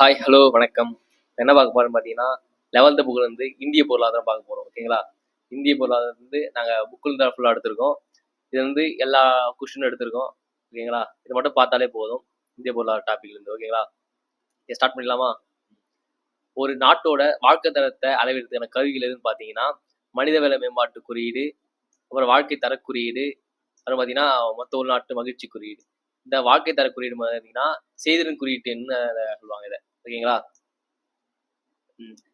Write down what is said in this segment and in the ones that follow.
Hi, hello, வணக்கம். என்ன பார்க்க போறோம்னு பார்த்தீங்கன்னா, 11த் புக்ல இருந்து இந்திய பொருளாதாரம் பார்க்க போறோம். ஓகேங்களா? இந்திய பொருளாதாரம் வந்து நாங்க புக்ல தான் ஃபுல்லா எடுத்திருக்கோம். இது வந்து எல்லா கொஸ்டினும் எடுத்திருக்கோம். ஓகேங்களா? இத மட்டும் பார்த்தாலே போதும். இந்திய பொருளாதார டாபிக்ல இருந்து. ஓகேங்களா? ஸ்டார்ட் பண்ணிடலாமா? ஒரு நாட்டோட வாழ்க்கை தரத்தை அளவிடுறதுக்கான கருவிகள் எதுன்னு பார்த்தீங்கன்னா, மனிதவள மேம்பாட்டு குறியீடு, அப்புறம் வாழ்க்கை தர குறியீடு, அப்புறம் பார்த்தீங்கன்னா, மொத்த உள்நாட்டு மகிழ்ச்சி குறியீடு. இந்த வாழ்க்கை தர குறியீடு பார்த்தீங்கன்னா, செய்திறன் குறியீட்டுன்னு சொல்லுவாங்க இத. ஓகேங்களா?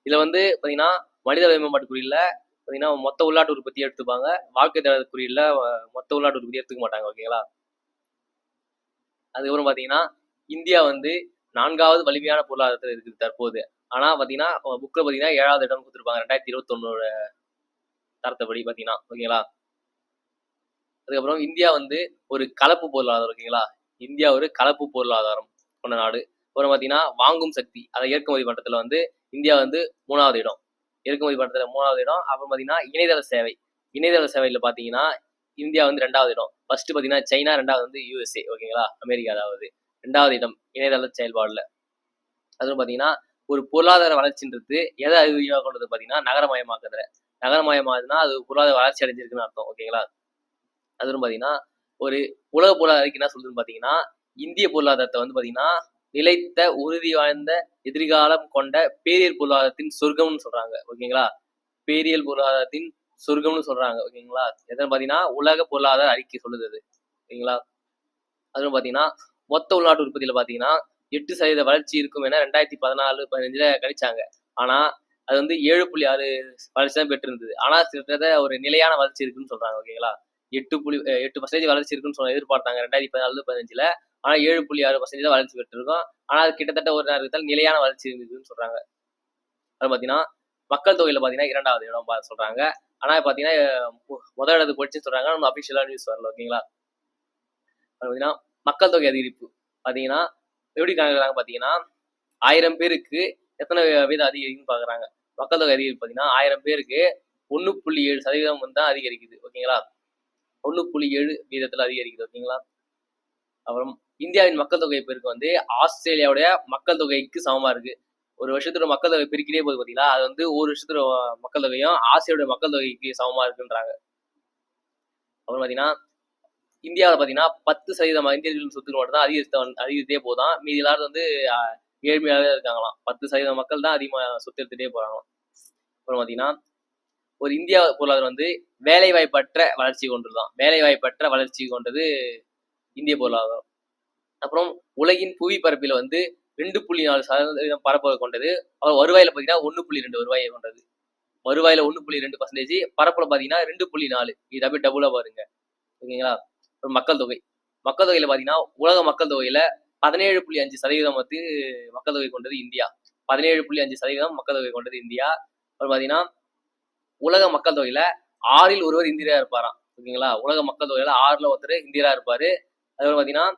இதுல வந்து பாத்தீங்கன்னா மனிதவள மேம்பாட்டு குறியீடுல பாத்தீங்கன்னா மொத்த உள்நாட்டு உற்பத்தி எடுத்துப்பாங்க. வாழ்க்கை தர குறியீடுல மொத்த உள்நாட்டு உற்பத்தி எடுத்துக்க மாட்டாங்க. ஓகேங்களா? அதுக்கப்புறம் பாத்தீங்கன்னா இந்தியா வந்து 4வது வலிமையான பொருளாதாரத்துல இருக்குது தற்போது. ஆனா பாத்தீங்கன்னா புக்ல பாத்தீங்கன்னா 7வது இடம் கொடுத்திருப்பாங்க 2021 தரத்தைப்படி பாத்தீங்கன்னா. ஓகேங்களா? அதுக்கப்புறம் இந்தியா வந்து ஒரு கலப்பு பொருளாதாரம். ஓகேங்களா? இந்தியா ஒரு கலப்பு பொருளாதாரம் கொண்ட நாடு. அப்புறம் பாத்தீங்கன்னா வாங்கும் சக்தி அதை ஏற்றுமதி பண்றதுல வந்து இந்தியா வந்து 3வது இடம். இறக்குமதி பண்றதுல 3வது இடம். அப்புறம் பாத்தீங்கன்னா இணையதள சேவை. இணையதள சேவையில பாத்தீங்கன்னா இந்தியா வந்து 2வது இடம். ஃபர்ஸ்ட் பாத்தீங்கன்னா சைனா, 2வது வந்து யுஎஸ்ஏ. ஓகேங்களா? அமெரிக்கா அதாவது 2வது இடம் இணையதள செயல்பாடுல. அதுவும் பாத்தீங்கன்னா ஒரு பொருளாதார வளர்ச்சின்றது எதை அறிகுறியாக கொண்டது பாத்தீங்கன்னா நகரமயமாக்குதல. நகரமயமாகுதுன்னா அது பொருளாதார வளர்ச்சி அடைஞ்சிருக்குன்னு அர்த்தம். ஓகேங்களா? அதுவும் பாத்தீங்கன்னா ஒரு உலக பொருளாதார அறிக்கை என்ன சொல்லுதுன்னு பாத்தீங்கன்னா இந்திய பொருளாதாரத்தை வந்து பாத்தீங்கன்னா நிலைத்த உறுதி வாய்ந்த எதிர்காலம் கொண்ட பேரியல் பொருளாதாரத்தின் சொர்க்கம்னு சொல்றாங்க. ஓகேங்களா? பேரியல் பொருளாதாரத்தின் சொர்க்கம்னு சொல்றாங்க. ஓகேங்களா? எதுன்னு பாத்தீங்கன்னா உலக பொருளாதார அறிக்கை சொல்லுது அது. ஓகேங்களா? அதுவும் பாத்தீங்கன்னா மொத்த உள்நாட்டு உற்பத்தியில பாத்தீங்கன்னா 8% வளர்ச்சி இருக்கும் என 2014, 15ல கணிச்சாங்க. ஆனா அது வந்து 7.6 வளர்ச்சி தான் பெற்றிருந்தது. ஆனா கிட்டத்தட்ட ஒரு நிலையான வளர்ச்சி இருக்குன்னு சொல்றாங்க. ஓகேங்களா? 8% வளர்ச்சி இருக்குன்னு எதிர்பார்த்தாங்க 2014, 15ல. ஆனா 7.6% தான் வளர்ச்சி பெற்றிருக்கும். ஆனா அது கிட்டத்தட்ட ஒரு நேரத்தில் நிலையான வளர்ச்சி இருந்ததுன்னு சொல்றாங்க. அது பாத்தீங்கன்னா மக்கள் தொகையில பாத்தீங்கன்னா 2வது இடம் சொல்றாங்க. ஆனா பாத்தீங்கன்னா முதல் இடத்துக்கு போயிடுச்சுன்னு சொல்றாங்க. நம்ம அபிஷியலா நியூஸ் வரல. ஓகேங்களா? பாத்தீங்கன்னா மக்கள் தொகை அதிகரிப்பு பாத்தீங்கன்னா எப்படி கணக்குறாங்க பாத்தீங்கன்னா 1000 பேருக்கு எத்தனை வீதம் அதிகரிக்குன்னு பாக்குறாங்க. மக்கள் தொகை அதிகரிப்பு பாத்தீங்கன்னா 1000 பேருக்கு 1.7% வந்து தான் அதிகரிக்குது. ஓகேங்களா? 1.7 வீதத்துல அதிகரிக்குது. ஓகேங்களா? அப்புறம் இந்தியாவின் மக்கள் தொகை பெருக்கு வந்து ஆஸ்திரேலியாவுடைய மக்கள் தொகைக்கு சமமா இருக்கு. ஒரு வருஷத்தோட மக்கள் தொகை பெருக்கிட்டே போகுது பாத்தீங்களா? அது வந்து ஒரு வருஷத்தோட மக்கள் தொகையும் ஆசியாவுடைய மக்கள் தொகைக்கு சமமா இருக்குன்றாங்க. அப்புறம் பாத்தீங்கன்னா இந்தியாவில் பாத்தீங்கன்னா 10% இந்தியர்களின் சொத்துக்கள் மட்டும் தான் அதிகரித்தே போதான். மீதி எல்லாரும் வந்து ஏழ்மையாவே இருக்காங்களாம். 10% மக்கள் தான் அதிகமா சொத்து எடுத்துட்டே போறாங்களாம். அப்புறம் பாத்தீங்கன்னா ஒரு இந்தியா பொருளாதாரம் வந்து வேலைவாய்ப்பற்ற வளர்ச்சி கொண்டதுதான். வேலைவாய்ப்பற்ற வளர்ச்சி கொண்டது இந்திய பொருளாதாரம். அப்புறம் உலகின் புவி பரப்பில வந்து 2.4% பரப்பளவு கொண்டது. அப்புறம் வருவாயில பாத்தீங்கன்னா 1.2 வருவாயை கொண்டது. வருவாயில 1.2% பரப்புல பாத்தீங்கன்னா 2.4. இது அப்படியே டபுளா பாருங்க. ஓகேங்களா? அப்புறம் மக்கள் தொகை. மக்கள் தொகையில பாத்தீங்கன்னா உலக மக்கள் தொகையில 17.5% வந்து மக்கள் தொகை கொண்டது இந்தியா. 17.5% மக்கள் தொகை கொண்டது இந்தியா. அப்புறம் பாத்தீங்கன்னா உலக மக்கள் தொகையில 6ல் ஒருவர் இந்தியரா இருப்பாராம். ஓகேங்களா? உலக மக்கள் தொகையில 6ல ஒருத்தர் இந்தியரா இருப்பாரு. அதுக்கப்புறம் பாத்தீங்கன்னா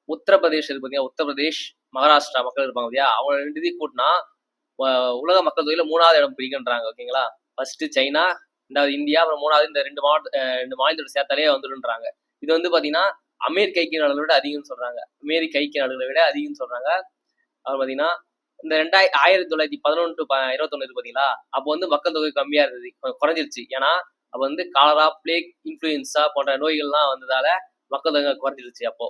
உத்தரப்பிரதேஷ் இருக்கு பாத்தீங்கன்னா உத்தரப்பிரதேஷ், மகாராஷ்டிரா மக்கள் இருப்பாங்க இல்லையா? அவங்க 2 இதையும் கூட்டினா உலக மக்கள் தொகையில 3வது இடம் பிடிக்குன்றாங்க. ஓகேங்களா? ஃபர்ஸ்ட் சைனா, 2வது இந்தியா, அப்புறம் 3வது இந்த 2 மாநிலத்தோட சேர்த்தாலே வந்துருன்றாங்க. இது வந்து பாத்தீங்கன்னா அமெரிக்க ஐக்கிய நாடுகளை விட அதிகம்னு சொல்றாங்க. அமெரிக்க ஐக்கிய நாடுகளை விட அதிகம்னு சொல்றாங்க. அப்புறம் பாத்தீங்கன்னா இந்த 1911 to 21 இருக்கு பாத்தீங்களா? அப்போ வந்து மக்கள் தொகை கம்மியா இருந்தது. குறைஞ்சிருச்சு. ஏன்னா அப்ப வந்து காலரா, பிளேக், இன்ஃபுளுயன்சா போன்ற நோய்கள்லாம் வந்ததால மக்கள் தொகை குறைஞ்சிருச்சு அப்போ.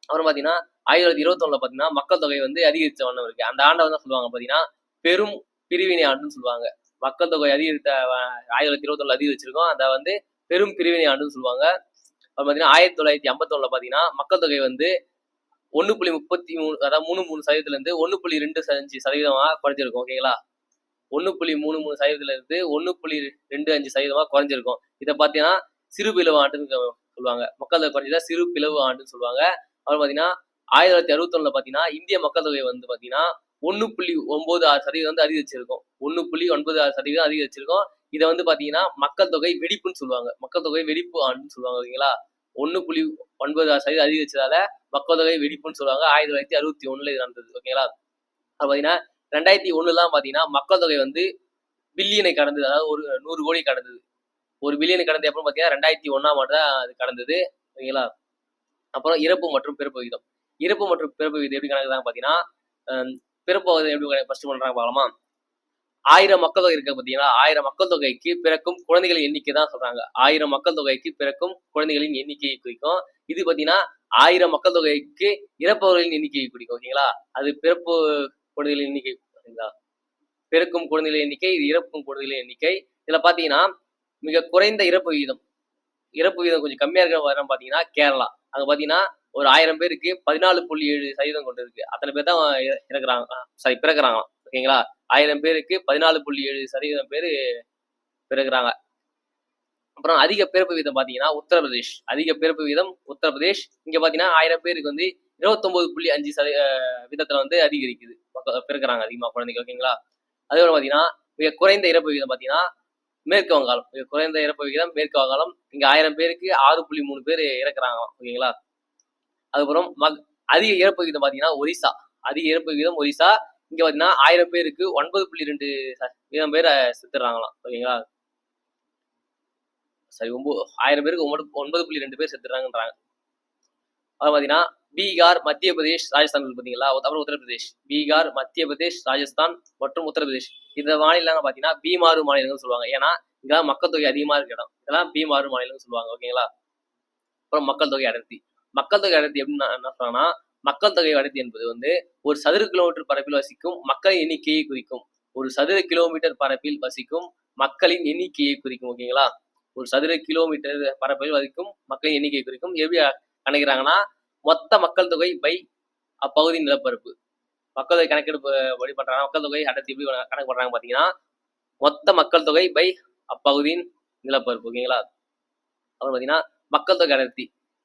அப்புறம் பாத்தீங்கன்னா 1921ல பாத்தீங்கன்னா மக்கள் தொகை வந்து அதிகரிச்ச வண்ணம் இருக்கு. அந்த ஆண்டை வந்து சொல்லுவாங்க பாத்தீங்கன்னா பெரும் பிரிவினை ஆண்டுன்னு சொல்லுவாங்க. மக்கள் தொகை அதிகரித்த 1921ல அதிகரிச்சிருக்கோம். அதை வந்து பெரும் பிரிவினை ஆண்டுன்னு சொல்லுவாங்க. அது பாத்தீங்கன்னா 1951ல பாத்தீங்கன்னா மக்கள் தொகை வந்து 1.33 அதாவது 3.3% இருந்து 1.25% குறைஞ்சிருக்கும். ஓகேங்களா? 1.33% இருந்து 1.25% குறைஞ்சிருக்கும். இதை பாத்தீங்கன்னா சிறு பிளவு ஆண்டுன்னு சொல்லுவாங்க. மக்கள் தொகை குறைஞ்சதா சிறு பிளவு ஆண்டுன்னு சொல்லுவாங்க. அப்புறம் பாத்தீங்கன்னா 1961ல பாத்தீங்கன்னா இந்திய மக்கள் தொகை வந்து பாத்தீங்கன்னா 1.96% வந்து அதிகரிச்சிருக்கும். 1.96% அதிகரிச்சிருக்கும். இதை வந்து பாத்தீங்கன்னா மக்கள் தொகை வெடிப்புன்னு சொல்லுவாங்க. மக்கள் தொகை வெடிப்பு ஆண்டுன்னு சொல்லுவாங்க. ஓகேங்களா? 1.96% அதிகரிச்சதால மக்கள் தொகை வெடிப்புன்னு சொல்லுவாங்க. 1961ல இது நடந்தது. ஓகேங்களா? அது பாத்தீங்கன்னா 2001 பாத்தீங்கன்னா மக்கள் தொகை வந்து பில்லியனை கடந்தது. அதாவது ஒரு 100 கோடி கடந்தது. ஒரு பில்லியனை கடந்து எப்போ பாத்தீங்கன்னா 2001 தான் அது கடந்தது. ஓகேங்களா? அப்புறம் இறப்பு மற்றும் பிறப்பு விகிதம். இறப்பு மற்றும் பிறப்பு விகிதம் எப்படி கணக்குறாங்க பாத்தீங்கன்னா பிறப்பு எப்படி ஃபர்ஸ்ட் பண்றாங்க பார்க்கலாமா? 1000 மக்கள் தொகை இருக்க பார்த்தீங்களா? 1000 மக்கள் தொகைக்கு பிறக்கும் குழந்தைகளின் எண்ணிக்கை தான் சொல்றாங்க. 1000 மக்கள் தொகைக்கு பிறக்கும் குழந்தைகளின் எண்ணிக்கையை குறிக்கும். இது பார்த்தீங்கன்னா 1000 மக்கள் தொகைக்கு இறப்பவர்களின் எண்ணிக்கையை குறிக்கும். ஓகேங்களா? அது பிறப்பு குழந்தைகளின் எண்ணிக்கை ஓகேங்களா? பிறக்கும் குழந்தைகளின் எண்ணிக்கை, இது இறக்கும் குழந்தைகளின் எண்ணிக்கை. இதுல பார்த்தீங்கன்னா மிக குறைந்த இறப்பு விகிதம். இறப்பு விகிதம் கொஞ்சம் கம்மியா இருக்கிற இடம் பார்த்தீங்கன்னா கேரளா. அங்க பார்த்தீங்கன்னா ஒரு 1000 பேருக்கு 14.7% கொண்டு இருக்கு. அத்தனை பேர் தான் இறக்குறாங்க. பிறக்குறாங்களாம். ஓகேங்களா? 1000 பேருக்கு 14.7% பேர் பிறகுறாங்க. அப்புறம் அதிக பிறப்பு வீதம் பார்த்தீங்கன்னா உத்தரப்பிரதேஷ். அதிக பிறப்பு வீதம் உத்தரப்பிரதேஷ். இங்க பார்த்தீங்கன்னா 1000 பேருக்கு வந்து 29.5% வந்து அதிகரிக்குது. பிறகுறாங்க அதிகமா குழந்தைகள். ஓகேங்களா? அதே போல பார்த்தீங்கன்னா மிக குறைந்த இறப்பு விகிதம் பார்த்தீங்கன்னா மேற்கு வங்காளம். மிக குறைந்த இறப்பு விகிதம் மேற்கு வங்காளம். இங்க 1000 பேருக்கு 6.3 பேர் இறக்குறாங்களாம். ஓகேங்களா? அதுக்கப்புறம் அதிக இறப்பு விகிதம் பார்த்தீங்கன்னா ஒரிசா. அதிக இறப்பு விகிதம் ஒரிசா. இங்க பார்த்தீங்கன்னா 1000 பேருக்கு 9.2% பேர் செத்துறாங்களாம். ஓகேங்களா? சரி 1000 பேருக்கு 9.2 பேர் செத்துறாங்கன்றாங்க. அது பார்த்தீங்கன்னா பீகார், மத்திய பிரதேஷ், ராஜஸ்தான் பார்த்தீங்களா? அப்புறம் உத்தரப்பிரதேஷ். பீகார், மத்திய பிரதேஷ், ராஜஸ்தான் மற்றும் உத்தரப்பிரதேஷ். இந்த மாநிலங்கள் பார்த்தீங்கன்னா பீமாறு மாநிலங்கள் சொல்லுவாங்க. ஏன்னா இங்கெல்லாம் மக்கள் தொகை அதிகமா இருக்க இடம். இதெல்லாம் பீமாறு மாநிலங்கள் சொல்லுவாங்க. ஓகேங்களா? அப்புறம் மக்கள் தொகை அடர்த்தி. மக்கள் தொகை அடர்த்தி எப்படின்னா என்ன சொல்றாங்கன்னா, மக்கள் தொகை அடர்த்தி என்பது வந்து ஒரு சதுர கிலோமீட்டர் பரப்பில் வசிக்கும் மக்களின் எண்ணிக்கையை குறிக்கும். ஒரு சதுர கிலோமீட்டர் பரப்பில் வசிக்கும் மக்களின் எண்ணிக்கையை குறிக்கும். ஓகேங்களா? ஒரு சதுர கிலோமீட்டர் பரப்பில் வசிக்கும் மக்களின் எண்ணிக்கையை குறிக்கும். எப்படி கணக்கிறாங்கன்னா மொத்த மக்கள் தொகை பை அப்பகுதியின் நிலப்பரப்பு. மக்கள் தொகை கணக்கெடுப்பு எப்படி பண்றாங்க? மக்கள் தொகை அடர்த்தி எப்படி கணக்கு பண்றாங்க பாத்தீங்கன்னா மொத்த மக்கள் தொகை பை அப்பகுதியின் நிலப்பரப்பு. ஓகேங்களா? அப்புறம் பாத்தீங்கன்னா மக்கள் தொகை அடர்த்தி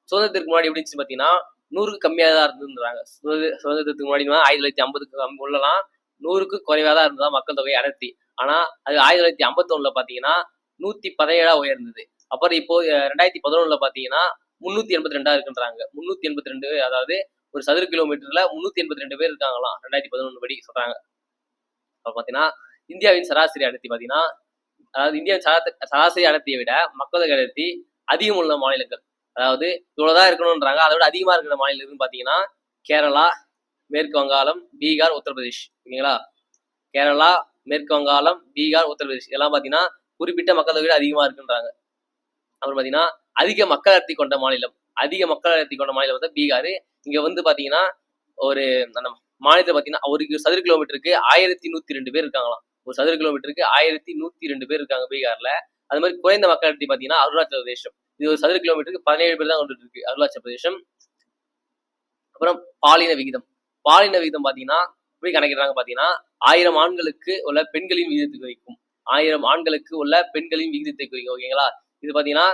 சுதந்திரத்துக்கு முன்னாடி எப்படி இருந்துச்சு பாத்தீங்கன்னா 100க்கு கம்மியா தான் இருந்துன்றாங்க. சுதந்திரத்துக்கு முன்னாடி 1950க்கு உள்ளலாம் 100க்கு குறைவா தான் இருந்ததா மக்கள் தொகை அடர்த்தி. ஆனா அது 1951ல பாத்தீங்கன்னா 117 உயர்ந்தது. அப்புறம் இப்போ 2011ல பாத்தீங்கன்னா 382 இருக்குன்றாங்க. 382 அதாவது ஒரு சதுர கிலோமீட்டர்ல 382 பேர் இருக்காங்களாம் 2011 படி சொல்றாங்க. அப்புறம் பாத்தீங்கன்னா இந்தியாவின் சராசரி அடர்த்தி பாத்தீங்கன்னா அதாவது இந்தியாவின் சராசரி அடர்த்தியை விட மக்கள் தொகை அடர்த்தி அதிகம் உள்ள மாநிலங்கள், அதாவது இவ்வளவுதான் இருக்கணும்ன்றாங்க, அதை விட அதிகமா இருக்கிற மாநிலம் பாத்தீங்கன்னா கேரளா, மேற்கு வங்காளம், பீகார், உத்தரப்பிரதேஷ். ஓகேங்களா? கேரளா, மேற்கு வங்காளம், பீகார், உத்தரப்பிரதேஷ் இதெல்லாம் பாத்தீங்கன்னா குறிப்பிட்ட மக்கள் தொகை அதிகமா இருக்குன்றாங்க. அப்புறம் பாத்தீங்கன்னா அதிக மக்கள் அடர்த்தி கொண்ட மாநிலம். அதிக மக்கள் அடர்த்தி கொண்ட மாநிலம் வந்து பீகார். இங்க வந்து பாத்தீங்கன்னா ஒரு அந்த மாநிலத்தில் பாத்தீங்கன்னா ஒரு சதுர கிலோமீட்டருக்கு 1102 பேர் இருக்காங்களாம். ஒரு சதுர கிலோமீட்டருக்கு 1102 பேர் இருக்காங்க பீகார்ல. அது மாதிரி குறைந்த மக்கள் அடர்த்தி பாத்தீங்கன்னா அருணாச்சல பிரதேசம். இது ஒரு சதுர கிலோமீட்டருக்கு 17 பேர் தான் கொண்டு இருக்கு அருணாச்சல பிரதேசம். அப்புறம் பாலின விகிதம். பாலின விகிதம் பாத்தீங்கன்னா எப்படி கணக்கிடுறாங்க பாத்தீங்கன்னா 1000 ஆண்களுக்கு உள்ள பெண்களின் விகிதத்தை குறிக்கும். 1000 ஆண்களுக்கு உள்ள பெண்களின் விகிதத்தை குறிக்கும். ஓகேங்களா? இது பாத்தீங்கன்னா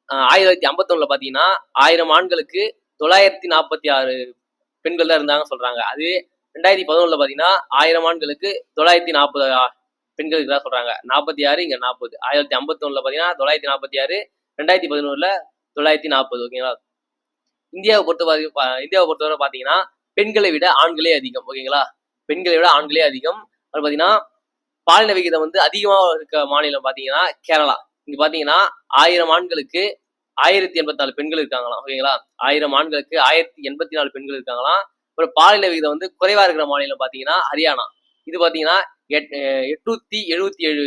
1951ல பாத்தீங்கன்னா 1000 ஆண்களுக்கு 946 பெண்கள் தான் இருந்தாங்க சொல்றாங்க. அது 2011ல பாத்தீங்கன்னா 1000 ஆண்களுக்கு 940 பெண்கள் இருக்கிறதா சொல்றாங்க. 46 இங்க 40. 1951ல பாத்தீங்கன்னா 946, 2011ல 940. ஓகேங்களா? இந்தியாவை பொறுத்தவரை பாத்தீங்கன்னா பெண்களை விட ஆண்களே அதிகம். ஓகேங்களா? பெண்களை விட ஆண்களே அதிகம். அது பாத்தீங்கன்னா பாலின விகிதம் வந்து அதிகமா இருக்க மாநிலம் பாத்தீங்கன்னா கேரளா. இங்க பாத்தீங்கன்னா 1000 ஆண்களுக்கு 1084 பெண்கள் இருக்காங்களாம். ஓகேங்களா? 1000 ஆண்களுக்கு 1084 பெண்கள் இருக்காங்களாம். அப்புறம் பாலின விகிதம் வந்து குறைவா இருக்கிற மாநிலம் பாத்தீங்கன்னா ஹரியானா. இது பாத்தீங்கன்னா 877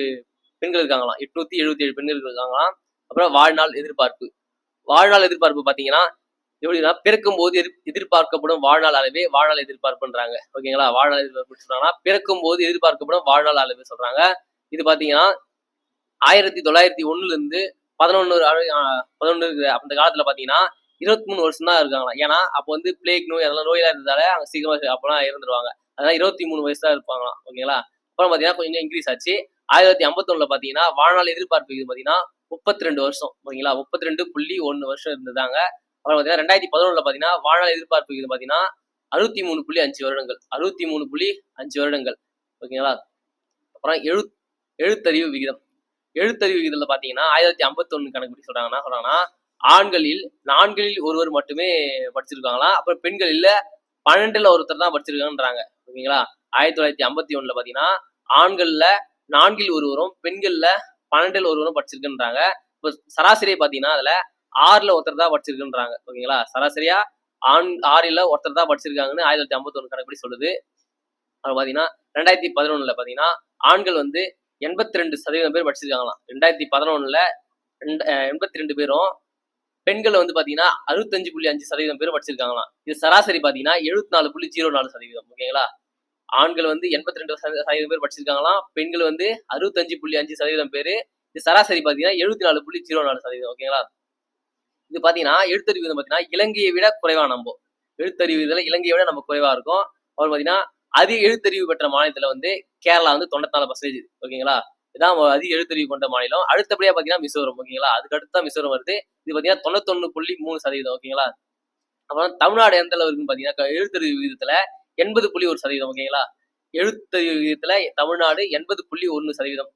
பெண்கள் இருக்காங்களாம். 877 பெண்கள் இருக்காங்களாம். அப்புறம் வாழ்நாள் எதிர்பார்ப்பு பாத்தீங்கன்னா எப்படின்னா பிறக்கும் போது எதிர்பார்க்கப்படும் வாழ்நாள் அளவே வாழ்நாள் எதிர்பார்ப்புன்றாங்க. ஓகேங்களா? வாழ்நாள் எதிர்பார்ப்பு சொல்றாங்கன்னா பிறக்கும் போது எதிர்பார்க்கப்படும் வாழ்நாள் அளவு சொல்றாங்க. இது பாத்தீங்கன்னா 1901ல இருந்து 11 அந்த காலத்துல பாத்தீங்கன்னா 23 வருஷம் தான் இருக்காங்களாம். ஏன்னா அப்ப வந்து பிளேக் நோய் அதெல்லாம் நோயெல்லாம் இருந்ததால அவங்க சீக்கிரமா அப்பெல்லாம் இறந்துருவாங்க. அதனால 23 வயசு தான் இருப்பாங்களாம். ஓகேங்களா? அப்புறம் பாத்தீங்கன்னா கொஞ்சம் இன்க்ரீஸ் ஆச்சு. 1951ல பாத்தீங்கன்னா வாழ்நாள் எதிர்பார்ப்பு இது பாத்தீங்கன்னா 32 வருஷம். ஓகேங்களா? 32.1 வருஷம் இருந்ததாங்க. அப்புறம் பாத்தீங்கன்னா 2011ல பாத்தீங்கன்னா வாழ்நாள் எதிர்பார்ப்பு இது பாத்தீங்கன்னா 63.5 வருடங்கள். 63.5 வருடங்கள். ஓகேங்களா? அப்புறம் எழுத்தறிவு விகிதம். எழுத்தறிவு விகிதத்துல பாத்தீங்கன்னா 1951 கணக்குப்படி சொல்றாங்கன்னா ஆண்களில் 4ல் ஒருவர் மட்டுமே படிச்சிருக்காங்களாம். அப்புறம் பெண்களில் 12ல் ஒருத்தர் தான் படிச்சிருக்காங்கன்றாங்க. ஓகேங்களா? 1951ல பாத்தீங்கன்னா ஆண்கள்ல 4ல் ஒருவரும் பெண்கள்ல 12ல் ஒருவரும் படிச்சிருக்குன்றாங்க. இப்போ சராசரியை பாத்தீங்கன்னா அதுல 6ல் ஒருத்தர் தான் படிச்சிருக்குன்றாங்க. ஓகேங்களா? சராசரியா 6ல் ஒருத்தர் தான் படிச்சிருக்காங்கன்னு 1951 கணக்குப்படி சொல்லுது. அப்புறம் பார்த்தீங்கன்னா 2011 பார்த்தீங்கன்னா ஆண்கள் வந்து 82% பேர் படிச்சிருக்காங்களாம். 2011 82 பேரும், பெண்கள் வந்து பார்த்தீங்கன்னா 65.5% பேர் படிச்சிருக்காங்களாம். இது சராசரி பார்த்தீங்கன்னா 74.04%. ஓகேங்களா? ஆண்கள் வந்து 82% பேர் படிச்சிருக்காங்களாம். பெண்கள் வந்து 65.5% பேரு. இது சராசரி பார்த்தீங்கன்னா 74.04%. ஓகேங்களா? இது பார்த்தீங்கன்னா எழுத்தறிவு விகிதம் பார்த்தீங்கன்னா இலங்கையை விட குறைவா நம்போ. எழுத்தறிவு விகிதத்துல இலங்கையை விட நம்ம குறைவா இருக்கும். அப்புறம் பார்த்தீங்கன்னா அதிக எழுத்தறிவு பெற்ற மாநிலத்துல வந்து கேரளா வந்து 94%. ஓகேங்களா? இதான் அதிக எழுத்தறிவு கொண்ட மாநிலம். அடுத்தபடியா பார்த்தீங்கன்னா மிசோரம். ஓகேங்களா? அதுக்கு அடுத்து தான் மிசோரம் வருது. இது பார்த்தீங்கன்னா 91.3%. ஓகேங்களா? அப்புறம் தமிழ்நாடு எந்த அளவு இருக்குன்னு பார்த்தீங்கன்னா எழுத்தறிவு விகிதத்துல 80.1%. ஓகேங்களா? எழுத்தறிவு விகிதத்துல தமிழ்நாடு 80.1%.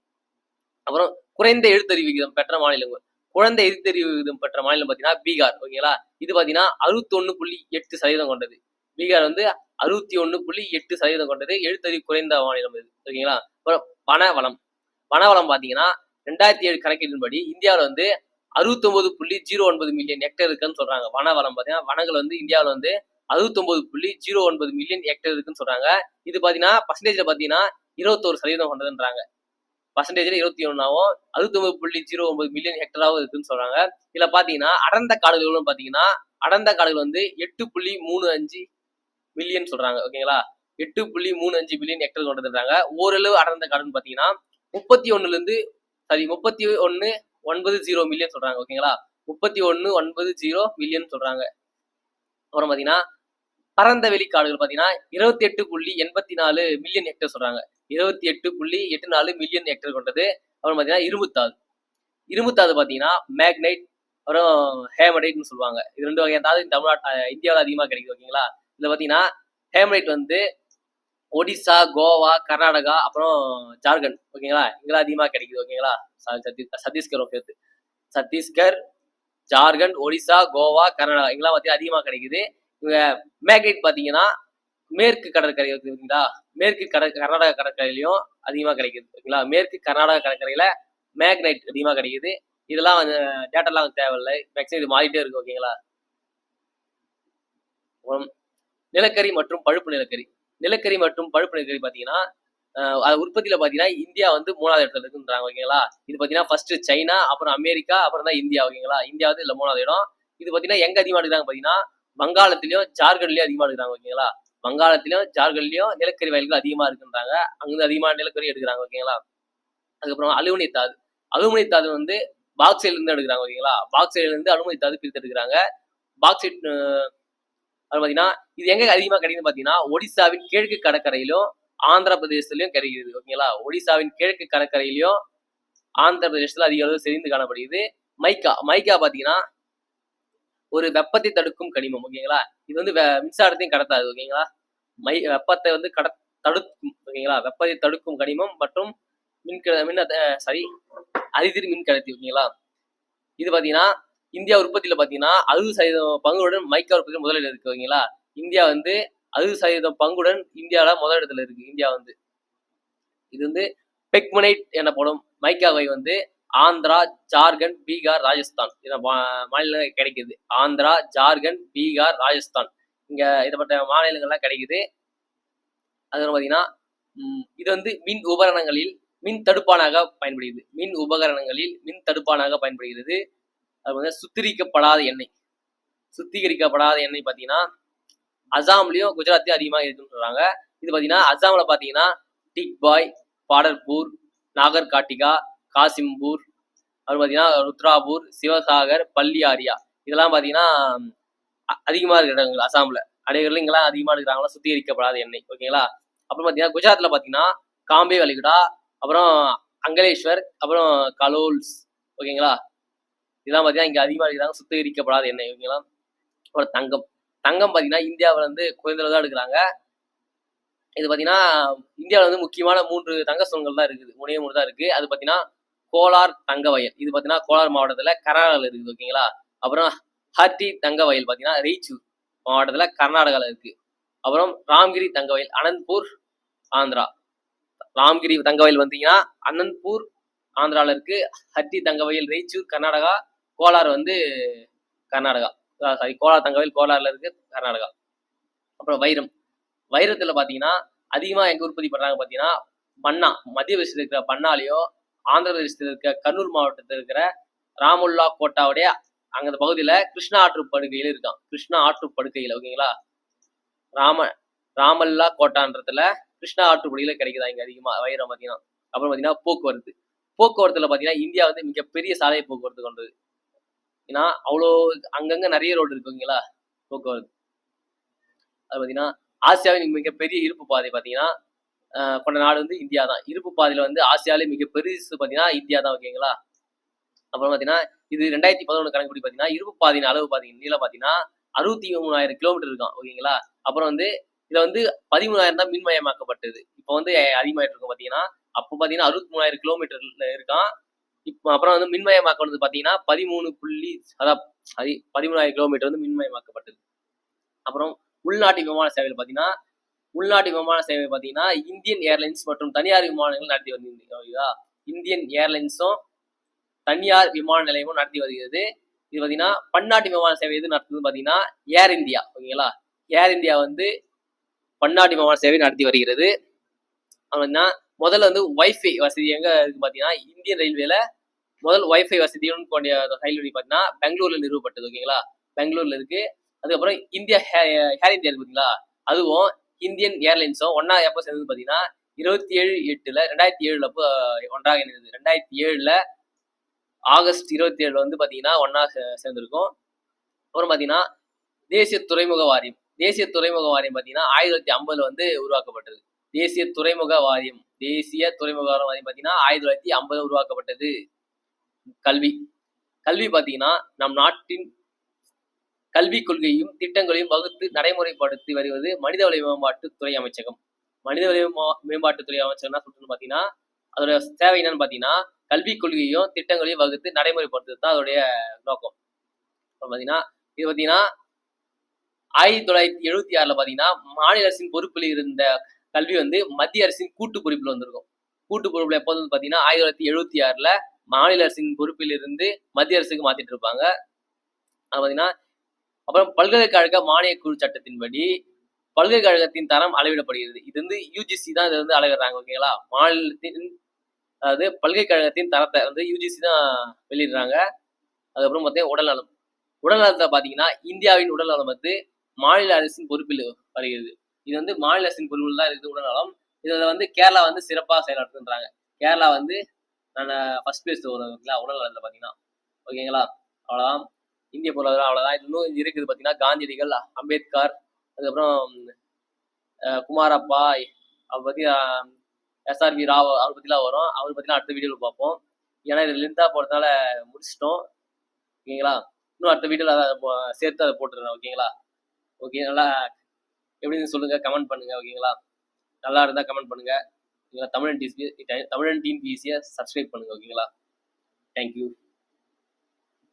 அப்புறம் குறைந்த எழுத்தறிவு விகிதம் பெற்ற மாநிலங்கள். குழந்தை எழுத்தறிவு விகிதம் பெற்ற மாநிலம் பார்த்தீங்கன்னா பீகார். ஓகேங்களா? இது பார்த்தீங்கன்னா 61.8% கொண்டது. பீகார் வந்து 61.8% கொண்டது. எழுத்தறிவு குறைந்த மாநிலம் இது. ஓகேங்களா? அப்புறம் வனவளம். வனவளம் பார்த்தீங்கன்னா 2007 கணக்கீட்டின்படி இந்தியாவில் வந்து 69.09 மில்லியன் ஹெக்டேர் இருக்குன்னு சொல்றாங்க. வனவளம் பார்த்தீங்கன்னா வனங்கள் வந்து இந்தியாவில் வந்து 69.09 மில்லியன் ஹெக்டேர் இருக்குன்னு சொல்றாங்க. இது பார்த்தீங்கன்னா பர்சன்டேஜ்ல பார்த்தீங்கன்னா 21% கொண்டதுன்றாங்க. பர்சன்டேஜ்ல 21ஆவும் 69.09 மில்லியன் ஹெக்டராவும் இருக்குன்னு சொல்றாங்க. இதுல பாத்தீங்கன்னா அடர்ந்த காடுகளும் பாத்தீங்கன்னா அடர்ந்த காடுகள் வந்து 8.35 மில்லியன் சொல்றாங்க. ஓகேங்களா? 8.35 மில்லியன் ஹெக்டர் கொண்டதுன்றாங்க. ஓரளவு அடர்ந்த காடுன்னு பாத்தீங்கன்னா 31.90 மில்லியன் சொல்றாங்க. ஓகேங்களா? 31.90 மில்லியன் சொல்றாங்க. அப்புறம் பாத்தீங்கன்னா பரந்த வெளி காடுகள் பாத்தீங்கன்னா 28.84 மில்லியன் ஹெக்டர் சொல்றாங்க. 28.84 மில்லியன் ஹெக்டர் கொண்டது. அப்புறம் பாத்தீங்கன்னா இரும்புத்தாது. இரும்புத்தாது பாத்தீங்கன்னா மேக்னைட் அப்புறம் ஹேமடைட்னு சொல்லுவாங்க. இது 2 வகையான தாது இந்தியாவில் அதிகமா கிடைக்குது. ஓகேங்களா? இதுல பாத்தீங்கன்னா ஹேமடைட் வந்து ஒடிசா, கோவா, கர்நாடகா அப்புறம் ஜார்க்கண்ட். ஓகேங்களா? இங்கெல்லாம் அதிகமா கிடைக்குது. ஓகேங்களா? சத்தீஸ்கரும் சேர்த்து. சத்தீஸ்கர், ஜார்க்கண்ட், ஒடிசா, கோவா, கர்நாடகா இங்கெல்லாம் பாத்தீங்கன்னா அதிகமா கிடைக்குது. இவங்க மேக்னைட் பாத்தீங்கன்னா மேற்கு கடற்கரை இருக்குங்களா? மேற்கு கர்நாடகா கடற்கரையிலையும் அதிகமா கிடைக்குது. ஓகேங்களா? மேற்கு கர்நாடகா கடற்கரையில மேக்னைட் அதிகமா கிடைக்குது. இதெல்லாம் டேட்டாலாம் தேவையில்லை. மேக்ஸிமம் இது மாறிட்டே இருக்கு. ஓகேங்களா? நிலக்கரி மற்றும் பழுப்பு நிலக்கரி. நிலக்கரி மற்றும் பழுப்பு நிலக்கரி பார்த்தீங்கன்னா உற்பத்தியில பார்த்தீங்கன்னா இந்தியா வந்து 3வது இடத்துல இருக்குன்றாங்க. ஓகேங்களா? இது பார்த்தீங்கன்னா ஃபர்ஸ்ட் சைனா, அப்புறம் அமெரிக்கா, அப்புறம் தான் இந்தியா. ஓகேங்களா? இந்தியா வந்து இதுல 3வது இடம். இது பார்த்தீங்கன்னா எங்க அதிகமா எடுக்கிறாங்க பார்த்தீங்கன்னா வங்காளத்திலயும் ஜார்க்கண்ட்லயும் அதிகமா எடுக்கிறாங்க. ஓகேங்களா? வங்காளத்திலயும் ஜார்க்கண்ட்லயும் நிலக்கரி வயல்கள் அதிகமா இருக்குன்றாங்க. அங்க அதிகமான நிலக்கரி எடுக்கிறாங்க. ஓகேங்களா? அதுக்கப்புறம் அலுமினியத்தாது. அலுமினியத்தாது வந்து பாக்சைட்ல இருந்து எடுக்கிறாங்க. ஓகேங்களா? பாக்சைட்ல இருந்து அலுமினியத்தாது பிரித்து எடுக்கிறாங்க. பாக்சைட் அது பார்த்தீங்கன்னா இது எங்க அதிகமா கிடைக்குதுன்னு பார்த்தீங்கன்னா ஒடிசாவின் கிழக்கு கடற்கரையிலும் ஆந்திர பிரதேசத்திலையும் கிடைக்குது. ஓகேங்களா? ஒடிசாவின் கிழக்கு கடற்கரையிலையும் ஆந்திர பிரதேசத்துல அதிக அளவு செறிந்து காணப்படுகிறது. மைக்கா மைக்கா பார்த்தீங்கன்னா ஒரு வெப்பத்தை தடுக்கும் கனிமம். ஓகேங்களா? இது வந்து மின்சாரத்தையும் கடத்தாது. ஓகேங்களா? வெப்பத்தை வந்து தடுக்கும். ஓகேங்களா? வெப்பத்தை தடுக்கும் கனிமம் மற்றும் அரிதிர் மின் கடத்தி. ஓகேங்களா? இது பாத்தீங்கன்னா இந்தியா உற்பத்தியில பாத்தீங்கன்னா 60% பங்குடன் மைக்கா உற்பத்தியில் முதலிடம் இருக்கு. ஓகேங்களா? இந்தியா வந்து 60% பங்குடன் இந்தியாவில முதலிடத்துல இருக்கு. இந்தியா வந்து இது வந்து பெக்மனைட் எனப்படும் மைக்கா வகை வந்து ஆந்திரா, ஜார்க்கண்ட், பீகார், ராஜஸ்தான் மாநிலங்கள் கிடைக்குது. ஆந்திரா, ஜார்க்கண்ட், பீகார், ராஜஸ்தான் இங்க இதப்பட்ட மாநிலங்கள்லாம் கிடைக்குது. அது பாத்தீங்கன்னா இது வந்து மின் உபகரணங்களில் மின் தடுப்பானாக பயன்படுகிறது. மின் உபகரணங்களில் மின் தடுப்பானாக பயன்படுகிறது. அது வந்து சுத்திகரிக்கப்படாத எண்ணெய். சுத்திகரிக்கப்படாத எண்ணெய் பார்த்தீங்கன்னா அசாம்லயும் குஜராத்லயும் அதிகமாக இருக்குன்னு சொல்றாங்க. இது பார்த்தீங்கன்னா அசாம்ல பார்த்தீங்கன்னா டிக்பாய், பாடர்பூர், நாகர்காட்டிகா, காசிம்பூர், அப்புறம் பார்த்தீங்கன்னா ருத்ராபூர், சிவசாகர், பல்லியாரியா இதெல்லாம் பார்த்தீங்கன்னா அதிகமா இருக்கிற இடங்கள் அசாம்ல. அடைகள் இங்கெல்லாம் அதிகமா இருக்கிறாங்களா சுத்திகரிக்கப்படாத எண்ணெய். ஓகேங்களா? அப்புறம் பார்த்தீங்கன்னா குஜராத்ல பார்த்தீங்கன்னா காம்பே வளைகுடா, அப்புறம் அங்கலேஸ்வர், அப்புறம் கலோல்ஸ். ஓகேங்களா? இதெல்லாம் பார்த்தீங்கன்னா இங்க அதிகமாக இருக்கிறாங்க சுத்திகரிக்கப்படாத எண்ணெய். ஓகேங்களா? அப்புறம் தங்கம். தங்கம் பார்த்தீங்கன்னா இந்தியாவில் வந்து குறைந்த அளவு தான் எடுக்கிறாங்க. இது பார்த்தீங்கன்னா இந்தியாவில் வந்து முக்கியமான 3 தங்க சுரங்கங்கள் தான் இருக்குது. 3 தான் இருக்கு. அது பார்த்தீங்கன்னா கோலார் தங்க வயல். இது பார்த்தீங்கன்னா கோலார் மாவட்டத்தில் கர்நாடகாவில் இருக்குது. ஓகேங்களா? அப்புறம் ஹர்டி தங்க வயல் பார்த்தீங்கன்னா ரெய்ச்சூர் மாவட்டத்தில் கர்நாடகாவில் இருக்கு. அப்புறம் ராம்கிரி தங்க வயல் அனந்த்பூர், ஆந்திரா. ராம்கிரி தங்க வயல் வந்தீங்கன்னா அனந்த்பூர் ஆந்திராவில் இருக்கு. ஹர்டி தங்க வயல் ரெய்ச்சூர் கர்நாடகா. கோலார் வந்து கர்நாடகா. சாரி கோலார் தங்கவயல் கோலார்ல இருக்கு கர்நாடகா. அப்புறம் வைரம். வைரத்துல பாத்தீங்கன்னா அதிகமா எங்க உற்பத்தி பண்றாங்க பார்த்தீங்கன்னா, பன்னா. மத்திய பிரதேசத்துல இருக்கிற பன்னாலயும், ஆந்திர பிரதேசத்துல இருக்க கர்னூல் மாவட்டத்துல இருக்கிற ராமுல்லா கோட்டாவுடைய அங்க அந்த பகுதியில கிருஷ்ணா ஆற்று படுகையில இருக்காம். கிருஷ்ணா ஆற்று படுகையில ஓகேங்களா? ராம ராமல்லா கோட்டான்றதுல கிருஷ்ணா ஆற்றுப்படுகையில கிடைக்குதா இங்க அதிகமா வைரம் பார்த்தீங்கன்னா. அப்புறம் பார்த்தீங்கன்னா போக்குவரத்து. போக்குவரத்துல பார்த்தீங்கன்னா, இந்தியா வந்து மிகப்பெரிய சாலை போக்குவரத்து கொண்டது. ஏன்னா, அவ்வளோ அங்கங்க நெறைய ரோடு இருக்கு ஓகேங்களா? போக்குவரத்து. அது பார்த்தீங்கன்னா, ஆசியாவின் மிகப்பெரிய இருப்பு பாதை பார்த்தீங்கன்னா, கொண்ட நாடு வந்து இந்தியா தான். இருப்பு பாதையில வந்து ஆசியாவிலே மிக பெருசு பார்த்தீங்கன்னா, இந்தியா தான் ஓகேங்களா? அப்புறம் பார்த்தீங்கன்னா, இது 2011 கணக்குப்படி பார்த்தீங்கன்னா, இருப்பு பாதையின் அளவு பார்த்தீங்கன்னா நீளம் பார்த்தீங்கன்னா, 63,000 கிலோமீட்டர் இருக்காம் ஓகேங்களா? அப்புறம் வந்து இதுல வந்து 13,000 தான் மின்மயமாக்கப்பட்டது. இப்போ வந்து அதிகமாயிட்டு இருக்கும் பார்த்தீங்கன்னா, அப்போ பார்த்தீங்கன்னா 63,000 கிலோமீட்டர்ல இருக்காம். இப்ப அப்புறம் வந்து மின்மயமாக்குனது பார்த்தீங்கன்னா, 13 புள்ளி அதான் 13,000 கிலோமீட்டர் வந்து மின்மயமாக்கப்பட்டது. அப்புறம் உள்நாட்டு விமான சேவையில பார்த்தீங்கன்னா, உள்நாட்டு விமான சேவை பார்த்தீங்கன்னா, இந்தியன் ஏர்லைன்ஸ் மற்றும் தனியார் விமானங்கள் நடத்தி வருகிறதா? இந்தியன் ஏர்லைன்ஸும், தனியார் விமான நிலையமும் நடத்தி வருகிறது. இது பார்த்தீங்கன்னா, பன்னாட்டு விமான சேவை எது நடத்துதுன்னு பார்த்தீங்கன்னா, ஏர் இந்தியா ஓகேங்களா? ஏர் இந்தியா வந்து பன்னாட்டு விமான சேவை நடத்தி வருகிறது. அப்படின்னா முதல்ல வந்து வைஃபை வசதி எங்க இருக்கு பார்த்தீங்கன்னா, இந்தியன் ரயில்வேல முதல் வைஃபை வசதியுடன் கூடிய ரயில்வே பார்த்தீங்கன்னா, பெங்களூர்ல நிறுவப்பட்டது ஓகேங்களா? பெங்களூர்ல இருக்கு. அதுக்கப்புறம் இந்தியா ஏர் இந்தியா இருக்கு பார்த்தீங்களா? அதுவும் இந்தியன் ஏர்லைன்ஸும் ஒண்ணா எப்போ சேர்ந்ததுன்னு பார்த்தீங்கன்னா, 2007 அப்போ ஒன்றாக இணைந்தது. 2007ல ஆகஸ்ட் 27 வந்து பார்த்தீங்கன்னா, ஒண்ணா சேர்ந்திருக்கும். அப்புறம் பார்த்தீங்கன்னா, தேசிய துறைமுக வாரியம். தேசிய துறைமுக வாரியம் பார்த்தீங்கன்னா, 1950ல வந்து உருவாக்கப்பட்டது. தேசிய துறைமுக வாரியம். தேசிய துறைமுக வாரியம் பார்த்தீங்கன்னா, 1950ல உருவாக்கப்பட்டது. கல்வி. கல்வி பார்த்தீங்கன்னா, நம் நாட்டின் கல்விக் கொள்கையும், திட்டங்களையும் வகுத்து நடைமுறைப்படுத்தி வருவது மனிதவள மேம்பாட்டுத்துறை அமைச்சகம். மனிதவள மேம்பாட்டுத்துறை அமைச்சகம் என்ன சொல்றதுன்னு பார்த்தீங்கன்னா, அதோட தேவை என்னன்னு பார்த்தீங்கன்னா, கல்விக் கொள்கையும், திட்டங்களையும் வகுத்து நடைமுறைப்படுத்துறது தான் அதோடைய நோக்கம். பார்த்தீங்கன்னா, இது பார்த்தீங்கன்னா 1976ல பார்த்தீங்கன்னா, மாநில அரசின் பொறுப்பில் இருந்த கல்வி வந்து மத்திய அரசின் கூட்டு பொறுப்பில் வந்திருக்கும். கூட்டு பொறுப்புல எப்போது வந்து பார்த்தீங்கன்னா, 1976ல மாநில அரசின் பொறுப்பில் இருந்து மத்திய அரசுக்கு மாத்திட்டு இருப்பாங்க. அது பார்த்தீங்கன்னா, அப்புறம் பல்கலைக்கழக மானியக் குழு சட்டத்தின்படி பல்கலைக்கழகத்தின் தரம் அளவிடப்படுகிறது. இது வந்து யுஜிசி தான் இத வந்து அளவிடுறாங்க ஓகேங்களா? மாநிலத்தின் அதாவது பல்கலைக்கழகத்தின் தரத்த வந்து யுஜிசி தான் வெளியிடுறாங்க. அதுக்கப்புறம் பார்த்தீங்கன்னா உடல்நலம். உடல்நலத்துல பார்த்தீங்கன்னா, இந்தியாவின் உடல்நலம் வந்து மாநில அரசின் பொறுப்பில் வருகிறது. இது வந்து மாநில அரசின் பொறுப்பில் தான் இருக்குது உடல்நலம். இதுல வந்து கேரளா வந்து சிறப்பா செயலாற்றுன்றாங்க. கேரளா வந்து ஃபர்ஸ்ட் பிளேஸ்ல வரும் ஓகேங்களா? உடல்நலத்துல பார்த்தீங்கன்னா. ஓகேங்களா? அவ்வளோதான். இந்திய பொருளாதாரம் அவ்வளோதான். இன்னும் இருக்குது பார்த்தீங்கன்னா, காந்தியடிகள், அம்பேத்கர், அதுக்கப்புறம் குமாரப்பா, அவர பத்தி எஸ்ஆர்பி ராவ் அவர பத்திலாம் வரும். அவர பத்திலாம் அடுத்த வீடியோல பார்ப்போம். ஏன்னா இது லென்த்தா போறதுனால முடிச்சுட்டோம். ஓகேங்களா? இன்னும் அடுத்த வீடியோல சேர்த்து அத போட்டுறேன் ஓகேங்களா? ஓகே நல்லா எப்படின்னு சொல்லுங்க. கமெண்ட் பண்ணுங்க ஓகேங்களா? நல்லா இருந்தா கமெண்ட் பண்ணுங்க. ஓகேங்களா? தமிழன் டிவிசிய சப்ஸ்கிரைப் பண்ணுங்க ஓகேங்களா? Thank you.